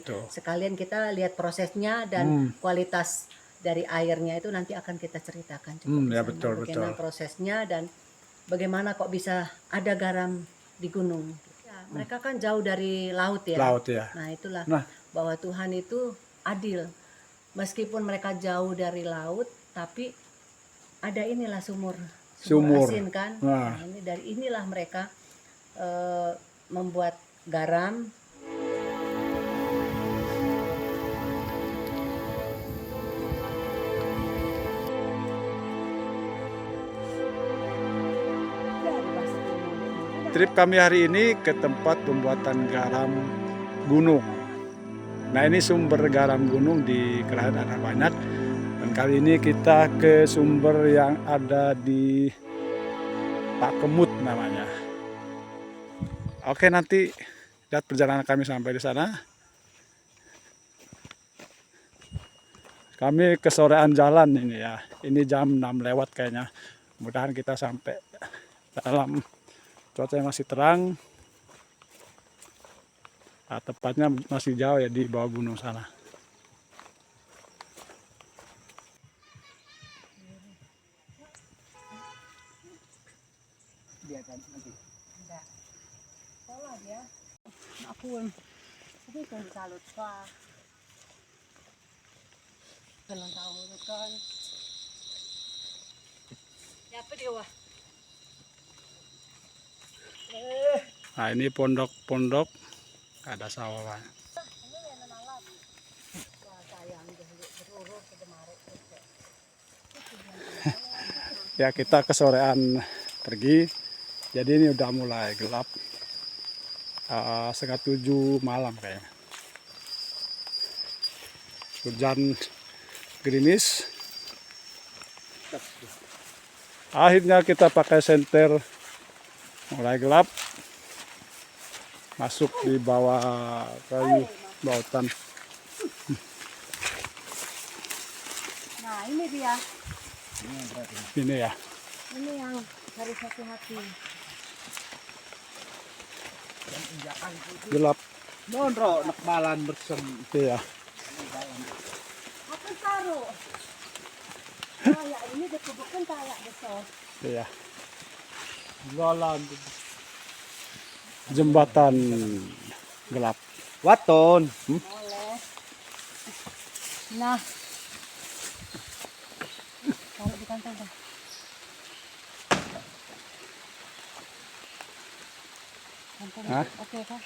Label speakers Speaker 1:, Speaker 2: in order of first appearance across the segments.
Speaker 1: betul.
Speaker 2: Sekalian kita lihat prosesnya dan kualitas dari airnya itu nanti akan kita ceritakan juga di
Speaker 1: Ya
Speaker 2: sana.
Speaker 1: betul,
Speaker 2: Bagaimana
Speaker 1: betul.
Speaker 2: prosesnya dan bagaimana kok bisa ada garam di gunung. Ya, mereka kan jauh dari laut ya.
Speaker 1: Laut ya.
Speaker 2: Nah itulah
Speaker 1: Nah,
Speaker 2: bahwa Tuhan itu adil. Meskipun mereka jauh dari laut, tapi ada inilah sumur
Speaker 1: sumur.
Speaker 2: asin kan.
Speaker 1: Nah,
Speaker 2: Nah, ini dari inilah mereka membuat garam.
Speaker 1: trip kami hari ini ke tempat pembuatan garam gunung. Nah, ini sumber garam gunung di Kerahan ada banyak. Dan kali ini kita ke sumber yang ada di Pak Kemut namanya. Oke, nanti lihat perjalanan kami sampai di sana. Kami kesorean jalan ini ya. Ini jam 6 lewat kayaknya. Mudah-mudahan kita sampai dalam cuaca yang masih terang. Nah, tepatnya masih jauh ya di bawah gunung sana.
Speaker 2: Dia kan nanti. Enggak. Salah dia. Aku tapi kan salut pa. Jalan tahu kan. Ya apa dia wah?
Speaker 1: Nah, ini pondok-pondok ada sawah. Ya, kita kesorean pergi. Jadi ini udah mulai gelap. 6:30 malam kayaknya. Hujan gerimis. Akhirnya kita pakai senter. Mulai gelap. Masuk di bawah kayu bautan.
Speaker 2: Nah ini dia.
Speaker 1: Ini ya.
Speaker 2: Ini yang harus hati-hati.
Speaker 1: Gelap.
Speaker 3: Mondro nak balan bersem.
Speaker 1: Iya.
Speaker 2: Apa taruh? Kayak ini ditubuhkan kayak besar.
Speaker 1: Iya.
Speaker 3: Balan.
Speaker 1: Jembatan gelap.
Speaker 3: Waton.
Speaker 2: Boleh. Nah. Taruh di kantong dah. Kantong.
Speaker 1: Hah?
Speaker 2: Oke kah?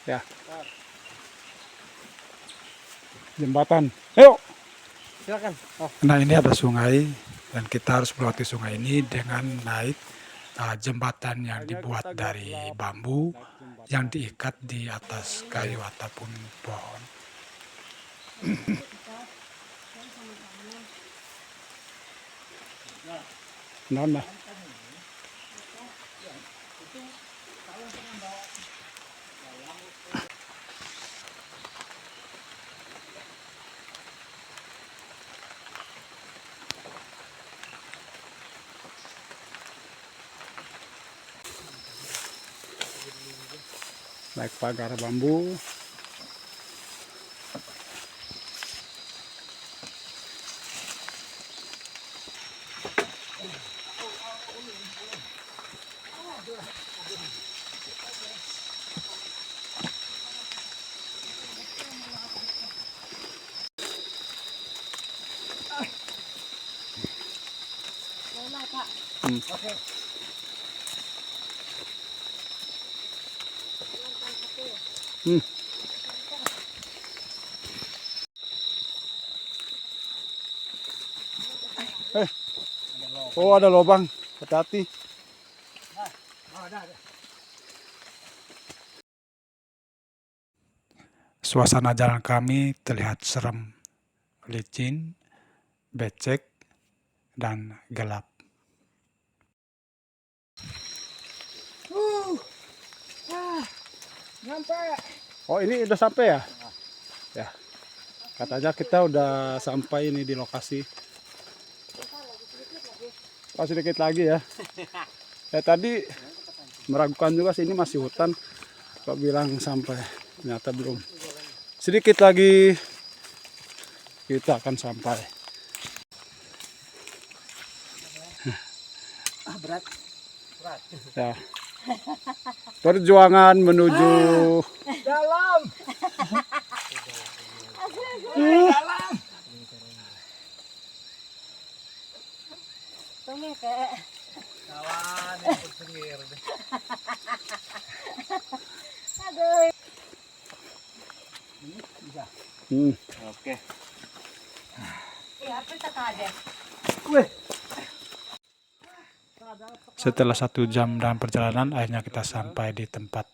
Speaker 1: Ya. Jembatan. Ayo.
Speaker 3: Silakan. Oh.
Speaker 1: Nah, ini ada sungai dan kita harus melewati sungai ini dengan naik jembatan yang dibuat dari bambu yang diikat di atas kayu ataupun pohon. Nah. Naik pagar bambu.
Speaker 2: Boleh Pak.
Speaker 3: Oke.
Speaker 1: Oh, ada lubang. Hati-hati. Suasana jalan kami terlihat serem, licin, becek, dan gelap.
Speaker 3: Nyampe.
Speaker 1: Oh, ini udah sampai ya? Ya. Katanya kita udah sampai ini di lokasi. Oh, sedikit lagi ya. Ya tadi meragukan juga sih, ini masih hutan. Kok bilang sampai. Ternyata belum. Sedikit lagi kita akan sampai.
Speaker 3: Berat.
Speaker 1: Ya. Perjuangan menuju
Speaker 3: Dalam.
Speaker 2: Tunggu kek.
Speaker 3: Kawan, ikut sengir.
Speaker 2: Aduh.
Speaker 3: Oke.
Speaker 2: Iya, apa tak ada?
Speaker 1: Setelah 1 jam dalam perjalanan, akhirnya kita sampai di tempat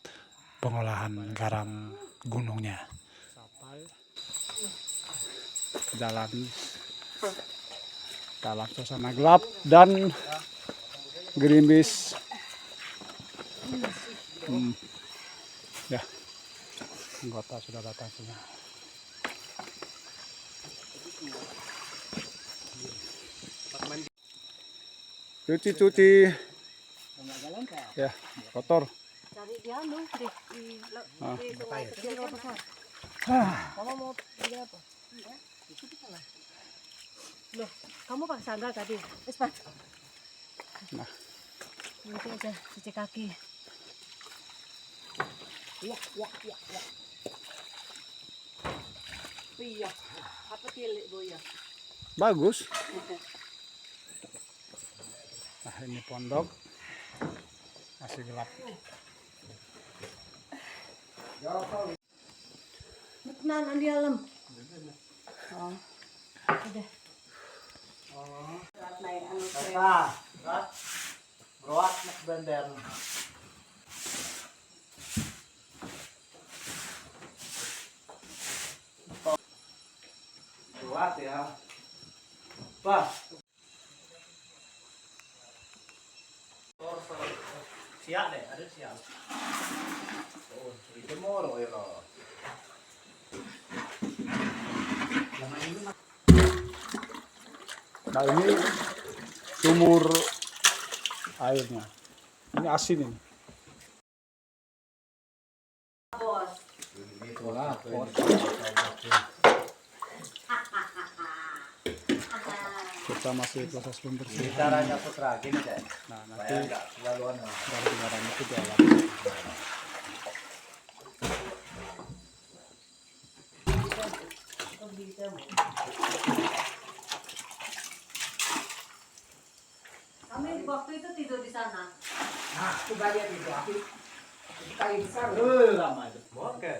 Speaker 1: pengolahan garam gunungnya. Jalan dalam suasana gelap dan gerimis. Ya, anggota sudah datang semua. Cuci. Ya, kotor.
Speaker 2: Cari dia anu di sungai kecil kalau besar. Kamu mau beli apa? Itu di sana. Loh, kamu pakai sandal tadi. Cepat.
Speaker 1: Nah,
Speaker 2: Nanti aja cuci kaki. Iya. Iya. Apa tilik bu ya?
Speaker 1: bagus. Nah, ini pondok masih gelap.
Speaker 2: Tenan di dalam. Oh. Udah. Naik anu tren.
Speaker 3: Beroak nak bender. Beroak ya. Wah. Siap deh, ada siap. Oh, itu moro ya lo.
Speaker 1: Nah, ini sumur airnya. Ini asin ini.
Speaker 2: Bos.
Speaker 1: Kita masih proses pembersihan.
Speaker 3: Caranya putra gini deh.
Speaker 1: Nah,
Speaker 3: Saya
Speaker 1: nanti
Speaker 3: enggak selaluan.
Speaker 1: dari garam itu diolah.
Speaker 2: Kami waktu itu tidur di sana.
Speaker 3: Nah, aku lihat itu. Aku kayu besar. Lama itu. Oke.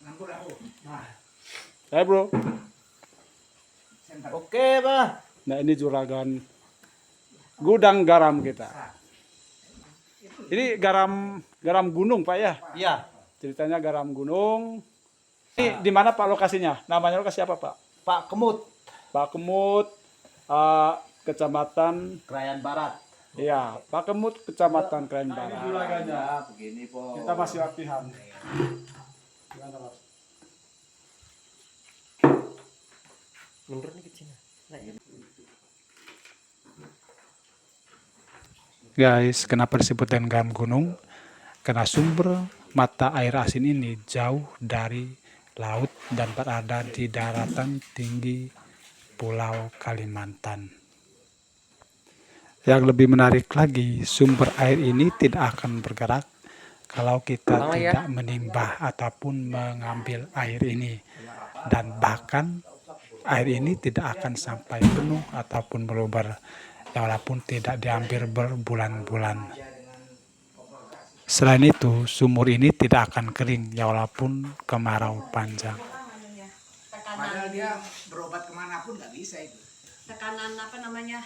Speaker 3: Ngampur aku. Nah,
Speaker 1: Bro.
Speaker 3: oke, Pak.
Speaker 1: Nah, ini juragan gudang garam kita. Ini garam gunung, Pak ya?
Speaker 3: Iya.
Speaker 1: Ceritanya garam gunung. Ini di mana Pak lokasinya? Namanya lokasi apa, Pak?
Speaker 3: Pak Kemut,
Speaker 1: Pak Kemut, Kecamatan,
Speaker 3: Krayan Barat.
Speaker 1: iya, Pak Kemut, Kecamatan Krayan Barat.
Speaker 3: Ya, begini, Po.
Speaker 1: Kita masih latihan. Gimana, Mas?
Speaker 3: Mundur nih ke sini.
Speaker 1: Guys, kenapa disebut dengan garam gunung? Karena sumber mata air asin ini jauh dari laut dan berada di daratan tinggi Pulau Kalimantan. Yang lebih menarik lagi, sumber air ini tidak akan bergerak kalau kita tidak menimbah ataupun mengambil air ini. Dan bahkan air ini tidak akan sampai penuh ataupun meluber, walaupun tidak diambil berbulan-bulan. Selain itu, sumur ini tidak akan kering, ya walaupun kemarau panjang.
Speaker 2: Tekanan
Speaker 3: dia berobat kemanapun nggak bisa itu.
Speaker 2: tekanan apa namanya?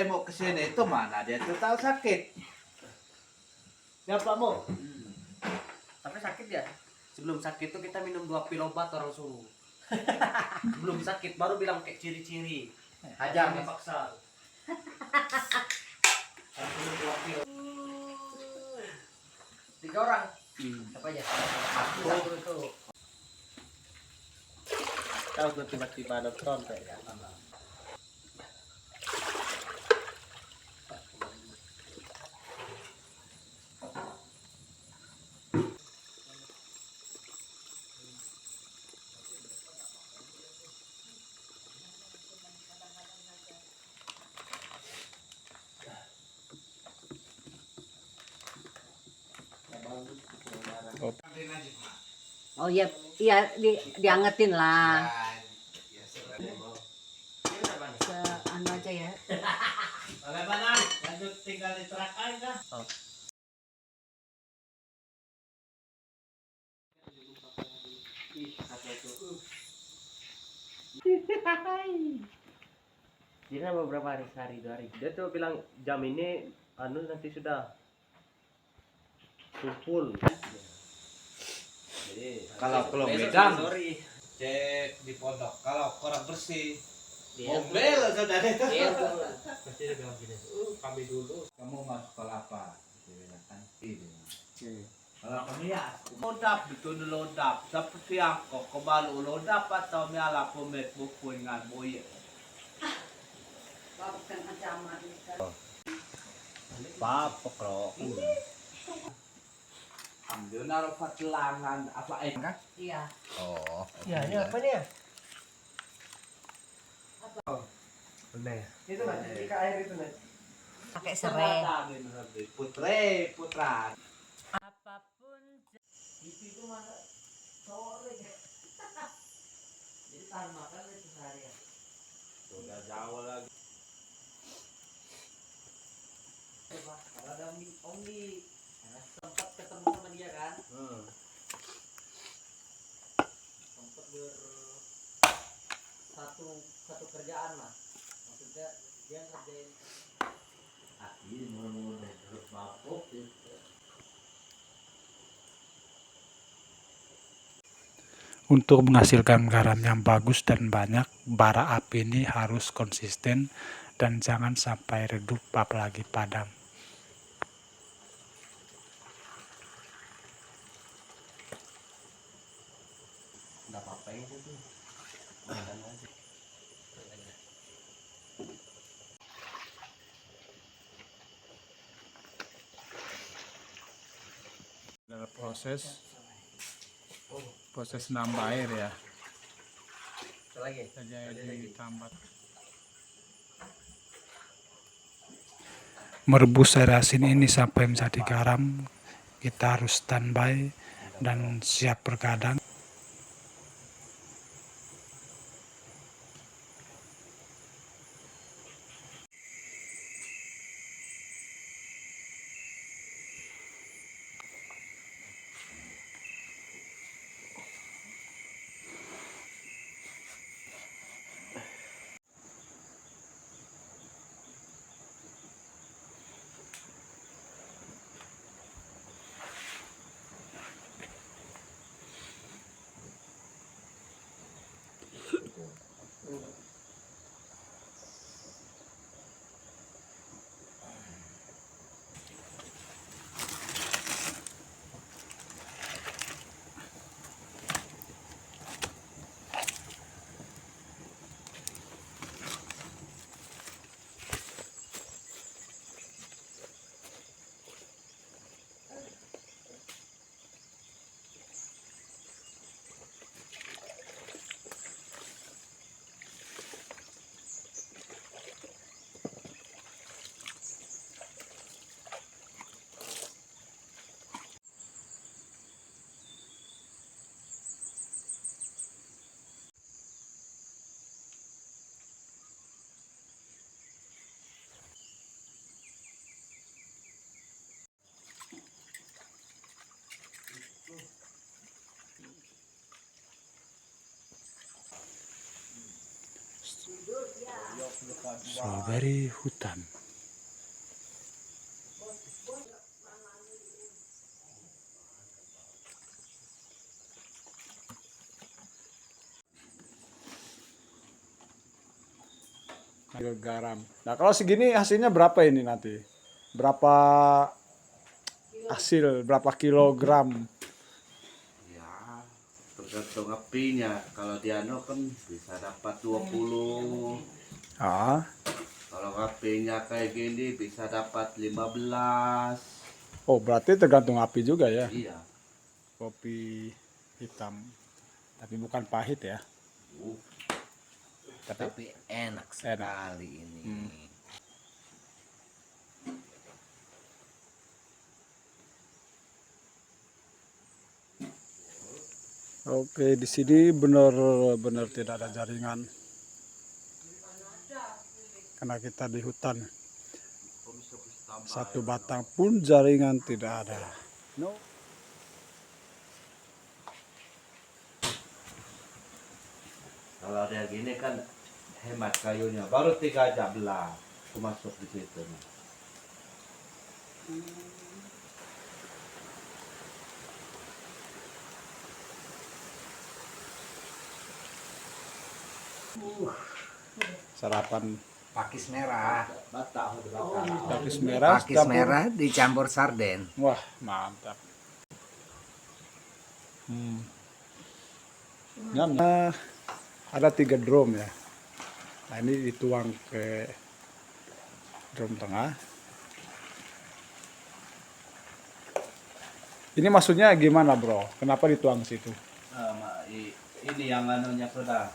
Speaker 3: Mau ke sini itu mana dia tuh tahu sakit. Ya Pak Mo.
Speaker 4: Tapi sakit ya. Sebelum sakit tuh kita minum 2 pil obat orang suruh. Belum sakit baru bilang kayak ciri-ciri.
Speaker 3: Hajar.
Speaker 4: Jangan paksa. Harus minum 2 pil. 3 orang. Apa aja? Aku itu. Tahu tuh tiba-tiba ada tron kayak.
Speaker 2: Oh iya, iya diangetin lah. Anu aja ya.
Speaker 4: Bagaimana? Lanjut tinggal di terakan kah? Jadi nama berapa hari? Sehari, 2 hari. Dia tuh bilang jam ini anu nanti sudah kumpul. Jadi
Speaker 3: Kalau
Speaker 4: besok
Speaker 3: megang,
Speaker 4: sorry.
Speaker 3: cek di pondok. Kalau kurang bersih,
Speaker 4: Dia
Speaker 3: mobil saudara itu.
Speaker 4: Dia pasti dia bilang gini. Kami dulu.
Speaker 3: Kamu mau sekolah apa? Dia bilang kan. Kalau kami ya, lodap itu lodap. Seperti aku, kebalu lodap atau miala pemet buku dengan boy.
Speaker 2: Bukan ancaman.
Speaker 4: Papok kro.
Speaker 3: Ambil naruh patelangan apa kan?
Speaker 2: Iya.
Speaker 3: Oh.
Speaker 4: Ya, ini apa nih? Bener.
Speaker 3: Itu mas, ikan air itu mas.
Speaker 2: Pakai serai.
Speaker 3: Putra.
Speaker 2: Apapun
Speaker 3: Itu masa sore.
Speaker 4: Jadi tahan makan itu seharian.
Speaker 3: Sudah jauh lagi.
Speaker 4: Kalau ada Om di sempat ketemu sama dia kan? Sempat satu kerjaan lah. Maksudnya dia ngerjain.
Speaker 3: Ini mau terus mabuk.
Speaker 1: Untuk menghasilkan garam yang bagus dan banyak, bara api ini harus konsisten dan jangan sampai redup apalagi padam.
Speaker 4: Nggak apa-apa itu tuh. Makan aja.
Speaker 1: Dalam proses nambah air ya.
Speaker 4: Lagi.
Speaker 1: Jadi ditambah. Merebus air asin ini sampai menjadi garam, kita harus standby dan siap bergadang. Strawberry hutan. Garam. Nah, kalau segini hasilnya berapa ini nanti? Berapa hasil, berapa kilogram?
Speaker 3: Ya, tergantung apinya. Kalau di anu kan bisa dapat 20.
Speaker 1: Ah,
Speaker 3: Kalau apinya kayak gini bisa dapat 15.
Speaker 1: oh berarti tergantung api juga ya.
Speaker 3: Iya.
Speaker 1: Kopi hitam, tapi bukan pahit ya.
Speaker 3: Tapi enak sekali ini.
Speaker 1: Oke, di sini benar-benar tidak ada jaringan karena kita di hutan. Satu batang pun jaringan tidak ada. No.
Speaker 3: Kalau ada gini kan hemat kayunya. Baru 3 jam lah aku masuk di situ.
Speaker 1: Sarapan
Speaker 5: Pakis merah.
Speaker 3: Batak udah bakar.
Speaker 1: pakis merah,
Speaker 5: Pakis
Speaker 1: campur-
Speaker 5: merah dicampur sarden.
Speaker 1: Wah, mantap. Nyam. Ada 3 drum ya. Nah, ini dituang ke drum tengah. Ini maksudnya gimana, bro? Kenapa dituang ke situ?
Speaker 3: Ini yang anunya sudah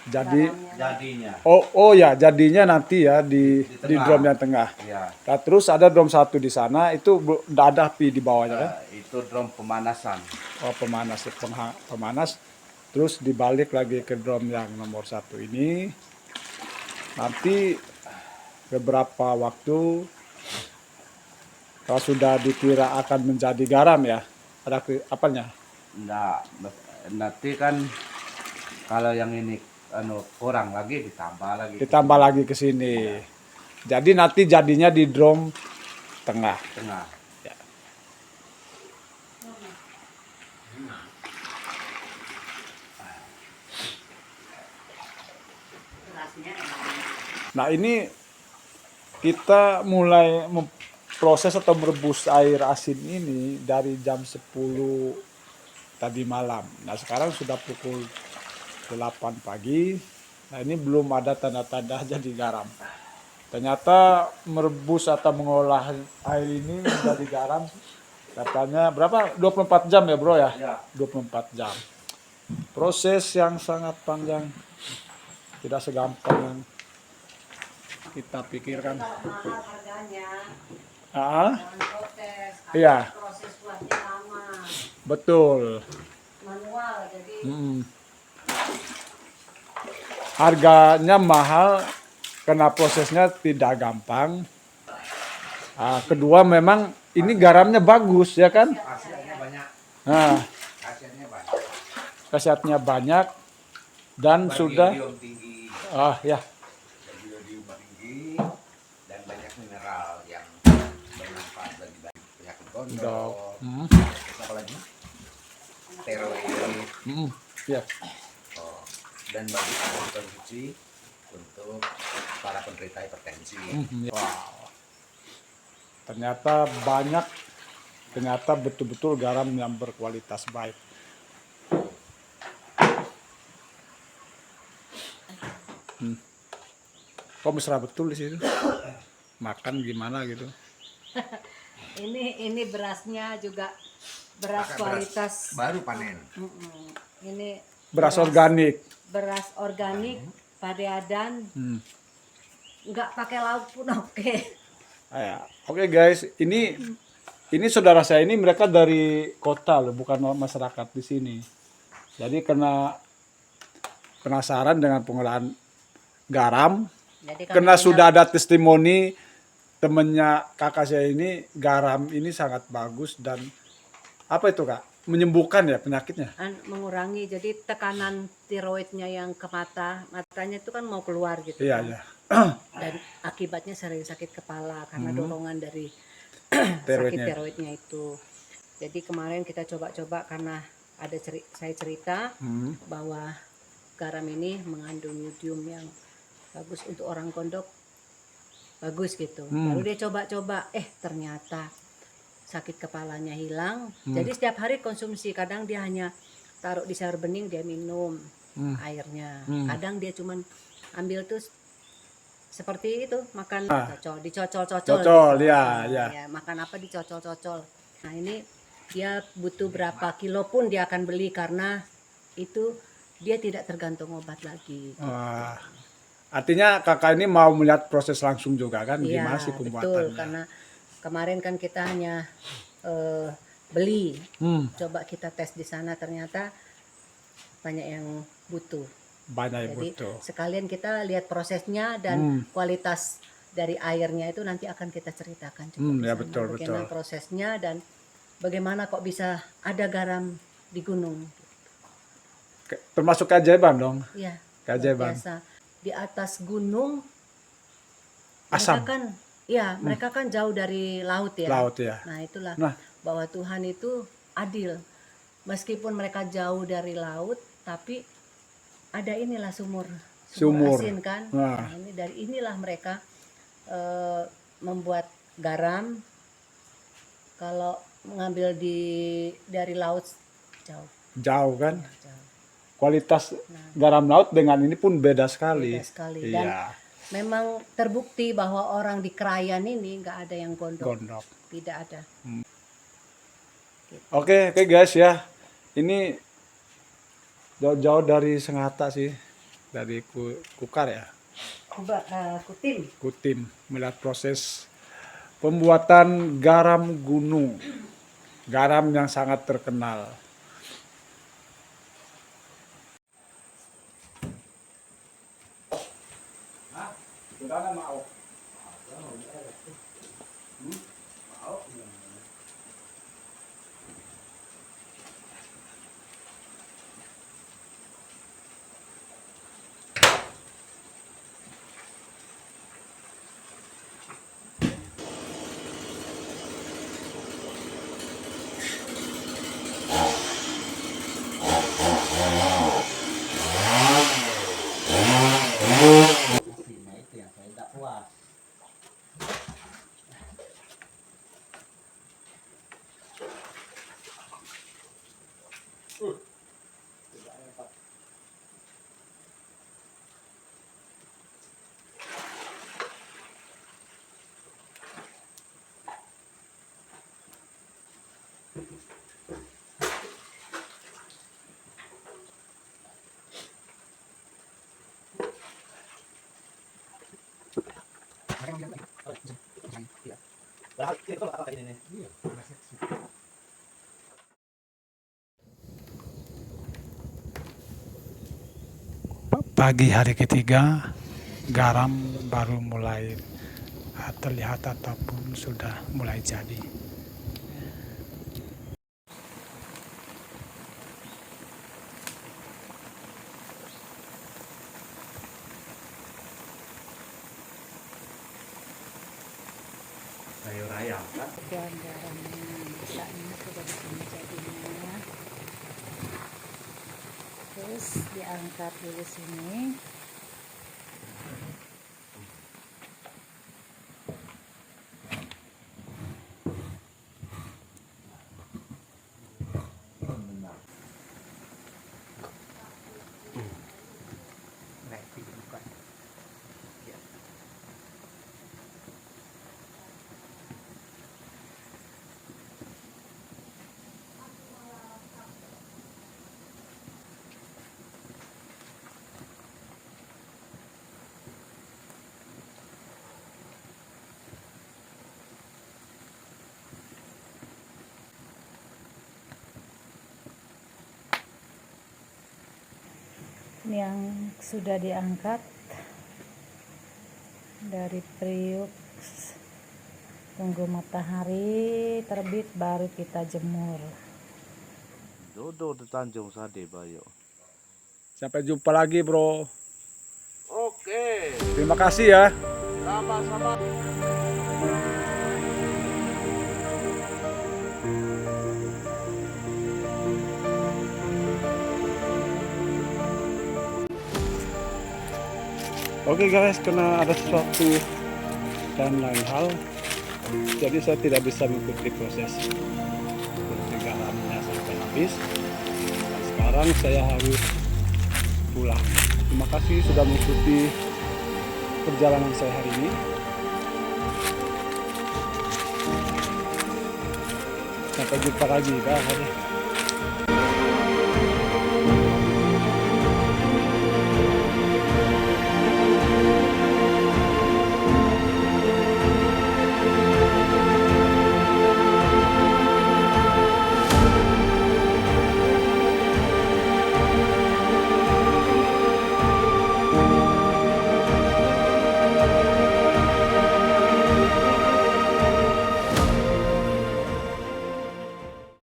Speaker 1: Jadi,
Speaker 3: jadinya.
Speaker 1: oh ya, jadinya nanti ya di
Speaker 3: Di tengah.
Speaker 1: drum yang tengah.
Speaker 3: Ya.
Speaker 1: Nah, terus ada drum satu di sana, itu udah ada api di bawahnya kan?
Speaker 3: Itu drum pemanasan.
Speaker 1: Oh, pemanas, pemanas. Terus dibalik lagi ke drum yang nomor 1 ini. Nanti beberapa waktu kalau sudah dikira akan menjadi garam ya, ada apanya?
Speaker 3: Enggak, nanti kan kalau yang ini kurang lagi
Speaker 1: Ditambah lagi ke sini. Jadi nanti jadinya di drum tengah.
Speaker 3: tengah.
Speaker 1: Ya. Nah, ini kita mulai memproses atau merebus air asin ini dari jam 10 tadi malam. Nah, sekarang sudah pukul 8 pagi. Nah, ini belum ada tanda-tanda jadi garam. Ternyata merebus atau mengolah air ini menjadi garam katanya berapa? 24 jam ya, bro ya?
Speaker 3: Ya.
Speaker 1: 24 jam. Proses yang sangat panjang. Tidak segampang yang kita pikirkan.
Speaker 2: Kalau mahal harganya,
Speaker 1: Ah,
Speaker 2: jangan protes.
Speaker 1: iya,
Speaker 2: Proses buatnya lama,
Speaker 1: betul.
Speaker 2: manual. Jadi
Speaker 1: Harganya mahal karena prosesnya tidak gampang. Kedua memang ini garamnya bagus ya kan?
Speaker 5: Hasilnya banyak.
Speaker 1: Nah,
Speaker 5: Hasilnya banyak.
Speaker 1: khasiatnya banyak dan sudah
Speaker 5: Bergium tinggi,
Speaker 1: ya
Speaker 5: bergium tinggi dan banyak mineral yang bermanfaat bagi penyakit
Speaker 1: dok.
Speaker 5: gondok. Apa lagi? Steroid.
Speaker 1: Ya.
Speaker 5: Oh, dan bagi konsumsi untuk para penderita hipertensi.
Speaker 1: Wow. Ternyata betul-betul garam yang berkualitas baik. Kok mesra betul di situ? Makan gimana gitu?
Speaker 2: ini berasnya juga beras
Speaker 5: Pakai
Speaker 2: kualitas.
Speaker 5: baru panen.
Speaker 2: Ini
Speaker 1: Beras organik.
Speaker 2: beras organik, padeadan, nggak pakai lauk pun oke.
Speaker 1: Oke guys, ini saudara saya ini mereka dari kota loh, bukan masyarakat di sini. Jadi karena penasaran dengan pengolahan garam,
Speaker 2: Jadi kami
Speaker 1: karena
Speaker 2: punya-
Speaker 1: sudah ada testimoni temennya kakak saya ini garam ini sangat bagus dan apa itu kak? Menyembuhkan ya penyakitnya.
Speaker 2: mengurangi, jadi tekanan tiroidnya yang ke matanya itu kan mau keluar gitu
Speaker 1: Iya
Speaker 2: kan.
Speaker 1: ya.
Speaker 2: Dan akibatnya sering sakit kepala karena dorongan dari
Speaker 1: Tiroidnya.
Speaker 2: sakit tiroidnya itu. Jadi kemarin kita coba-coba karena ada saya cerita bahwa garam ini mengandung yodium yang bagus untuk orang gondok, bagus gitu. Baru dia coba-coba, ternyata sakit kepalanya hilang. Jadi setiap hari konsumsi, kadang dia hanya taruh di sayur bening, dia minum airnya. Kadang dia cuman ambil tuh seperti itu, makan dicocol-cocol.
Speaker 1: Cocol,
Speaker 2: gitu.
Speaker 1: ya, ya.
Speaker 2: Makan apa dicocol-cocol. Nah, ini dia butuh berapa kilo pun dia akan beli karena itu dia tidak tergantung obat lagi.
Speaker 1: Wah. Artinya kakak ini mau melihat proses langsung juga kan
Speaker 2: Iya,
Speaker 1: gimana sih
Speaker 2: betul,
Speaker 1: pembuatannya.
Speaker 2: karena kemarin kan kita hanya beli, coba kita tes di sana, ternyata banyak yang butuh.
Speaker 1: Banyak yang
Speaker 2: Jadi
Speaker 1: butuh.
Speaker 2: sekalian kita lihat prosesnya dan kualitas dari airnya itu nanti akan kita ceritakan juga di
Speaker 1: Ya
Speaker 2: sana.
Speaker 1: betul
Speaker 2: Bagaimana
Speaker 1: betul.
Speaker 2: prosesnya dan bagaimana kok bisa ada garam di gunung.
Speaker 1: Termasuk keajaiban dong.
Speaker 2: Iya, luar
Speaker 1: Keajaiban.
Speaker 2: biasa. Di atas gunung
Speaker 1: Asam.
Speaker 2: mereka kan jauh dari laut ya.
Speaker 1: Laut ya.
Speaker 2: Nah, itulah
Speaker 1: Nah.
Speaker 2: bahwa Tuhan itu adil. Meskipun mereka jauh dari laut, tapi ada inilah sumur
Speaker 1: Sumur.
Speaker 2: asin kan.
Speaker 1: Nah.
Speaker 2: Nah, ini dari inilah mereka membuat garam. Kalau mengambil dari laut jauh.
Speaker 1: Jauh kan.
Speaker 2: Jauh.
Speaker 1: Kualitas garam laut dengan ini pun beda sekali.
Speaker 2: Beda sekali. Dan
Speaker 1: Iya.
Speaker 2: memang terbukti bahwa orang di Krayan ini nggak ada yang gondok.
Speaker 1: Gondok.
Speaker 2: Tidak ada.
Speaker 1: Oke guys ya. Ini jauh-jauh dari Senghata sih. Dari Kukar ya.
Speaker 2: Kutim.
Speaker 1: Kutim melihat proses pembuatan garam gunung. Garam yang sangat terkenal.
Speaker 4: Nah, itu yang saya tidak puas.
Speaker 1: Pagi hari ketiga, garam baru mulai terlihat ataupun sudah mulai jadi.
Speaker 5: Sayur ayam kan?
Speaker 2: Dan garamnya masaknya sudah begini jadinya. Terus diangkat dulu sini. Yang sudah diangkat dari periuk, tunggu matahari terbit baru kita jemur.
Speaker 3: Dodo di Tanjung Sade Bayo.
Speaker 1: Sampai jumpa lagi bro.
Speaker 3: Oke,
Speaker 1: Terima kasih ya.
Speaker 3: sama-sama.
Speaker 1: Oke guys, karena ada sesuatu dan lain hal, jadi saya tidak bisa mengikuti proses garamnya sampai habis. Dan sekarang saya harus pulang. Terima kasih sudah mengikuti perjalanan saya hari ini. Sampai jumpa lagi, bye.